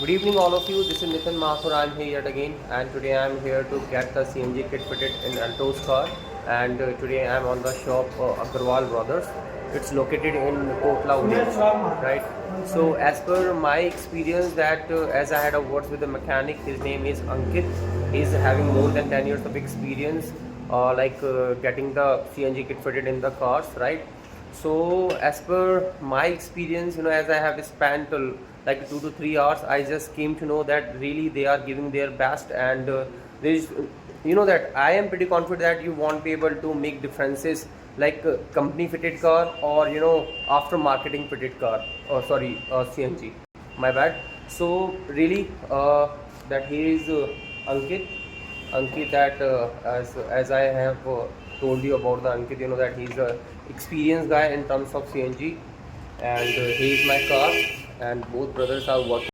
Good evening, all of you. This is Nitin Mathur. I'm here yet again, and today I'm here to get the CNG kit fitted in Alto's car. And today I'm on the shop Aggarwal Brothers. It's located in Kotla, Unnao, right? So, as per my experience, that as I had a words with the mechanic, his name is Ankit. He's having more than 10 years of experience, getting the CNG kit fitted in the cars, right? So as per my experience, as I have spent like 2 to 3 hours, I just came to know that really they are giving their best, and there is, that I am pretty confident that you won't be able to make differences like company fitted car or after marketing fitted car, or sorry, CNG. My bad. So really, that here is Ankit. Ankit, that as I have told you about the Ankit, that he's a experienced guy in terms of CNG, and he is my car, and both brothers are working.